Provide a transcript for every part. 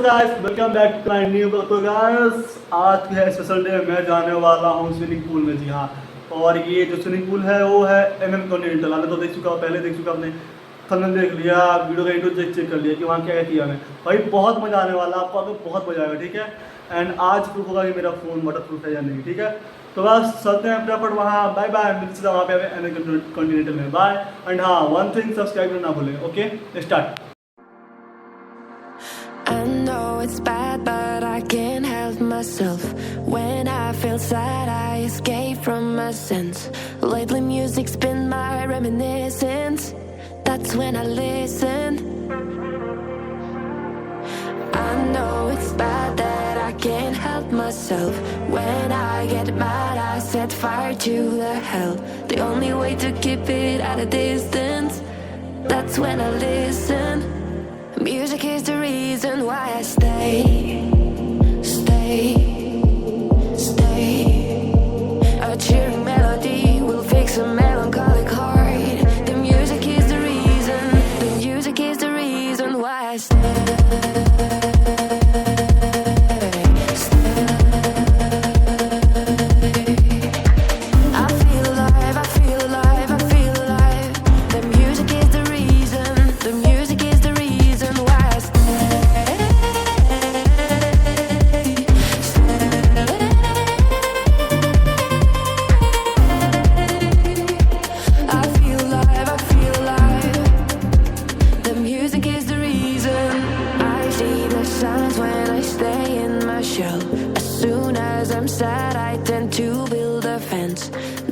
Guys welcome back to my new blog. तो guys आज की है स्पेशल डे। मैं जाने वाला हूँ स्विमिंग पूल में, जी हाँ। और ये जो स्विमिंग पूल है वो है कॉन्टिनेंटल। मैंने तो देख चुका हूँ, पहले देख चुका, आपने थंबनेल देख लिया, वीडियो का इंट्रो चेक कर लिया कि वहाँ क्या है किया मैं। भाई बहुत मज़ा आने वाला, आपको आगे बहुत मज़ा आएगा, ठीक है। एंड आज प्रूफ होगा कि मेरा फ़ोन वाटर प्रूफ है या नहीं, ठीक है। तो बस चलते हैं फटाफट वहाँ। बाय बाय, मिलते हैं वहाँ पे कॉन्टिनेंटल में। बाय। एंड हाँ, वन थिंग, सब्सक्राइब करना भूलें। Okay start. I know it's bad, but I can't help myself. When I feel sad, I escape from my sense. Lately music's been my reminiscence. That's when I listen. I know it's bad that I can't help myself. When I get mad, I set fire to the hell. The only way to keep it at a distance, that's when I listen. Music is the reason why I stay. A cheering melody will fix a melancholic heart. The music is the reason. The music is the reason why I stay.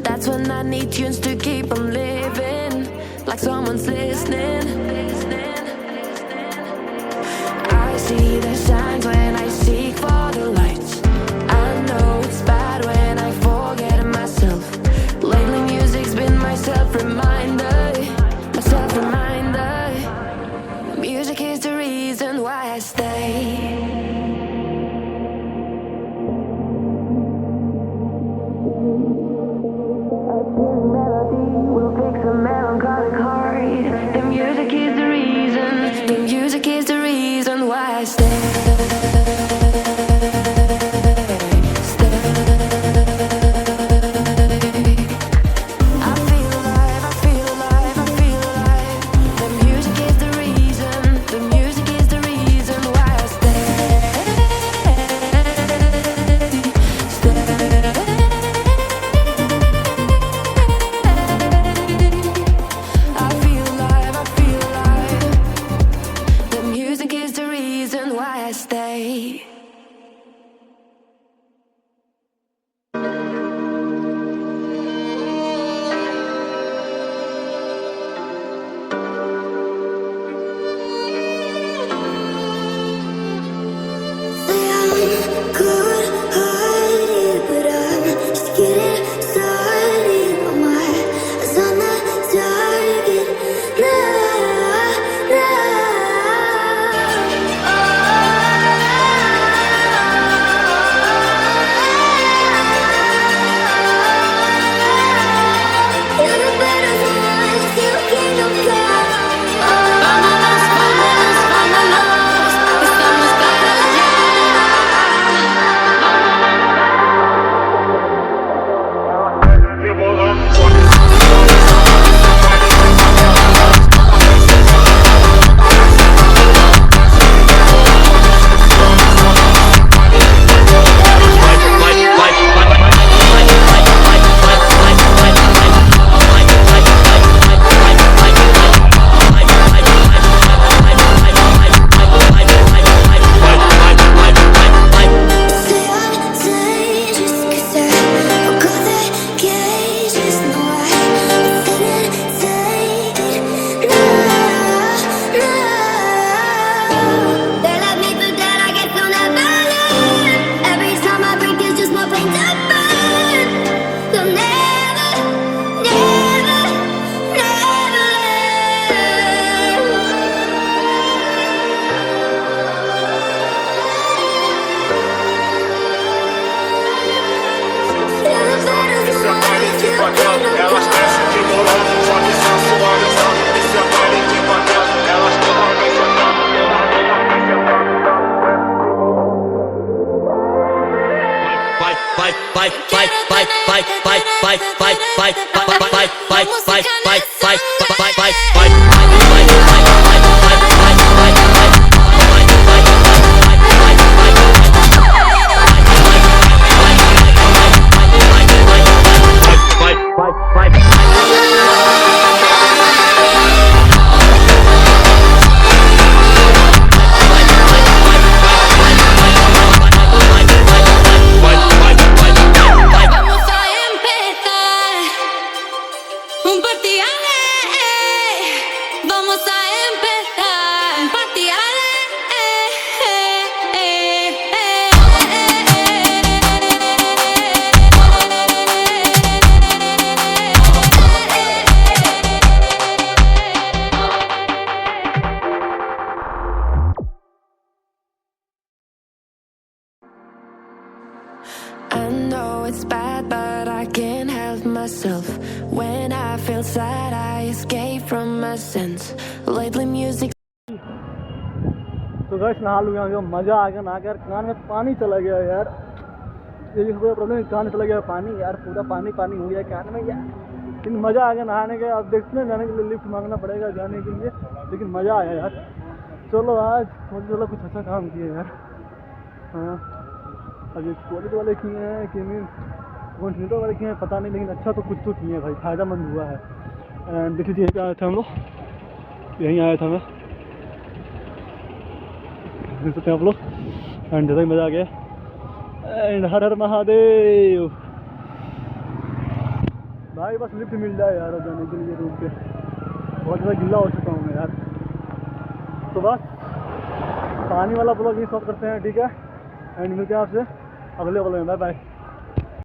That's when I need tunes to keep on living, like someone's listening. I see the signs when I seek for the lights. I know it's bad when I forget myself. Lately music's been my self-reminder. Music is the reason why I stay. I know it's bad, but I can't help myself. When I feel sad, I escape from my sense. Lately music. तो guys नहा लूँगा जो मज़ा आ गया नहा कर कान में पानी चला गया यार ये सबसे प्रॉब्लम कान में चला गया पानी यार पूरा पानी पानी हो गया कान में यार लेकिन मज़ा आ गया नहाने के अब देखते हैं जाने के लिए लिफ्ट मांगना पड़ेगा जाने के लिए लेकिन मज़ा आया यार चलो आज चलो कुछ अच्छा काम किया यार हाँ अब ये कॉलेज वाले किए हैं कि कॉन्टिनेंटल वाले किए हैं पता नहीं लेकिन अच्छा तो कुछ तो किए हैं भाई फ़ायदेमंद हुआ है एंड देख लीजिए आया था हम लोग यहीं आया था मैं देख सकते हैं आप लोग एंड ज़्यादा ही मज़ा आ गया एंड हर हर महादेव भाई बस लिफ्ट मिल जाए यार जाने के लिए रूम पे बहुत ज़्यादा गिल्ला हो चुका हूँ मैं यार तो बस पानी वाला ब्लॉग यही शॉप करते हैं ठीक है एंड मिलते हैं आपसे अगले ब्लॉग में बाय बाय।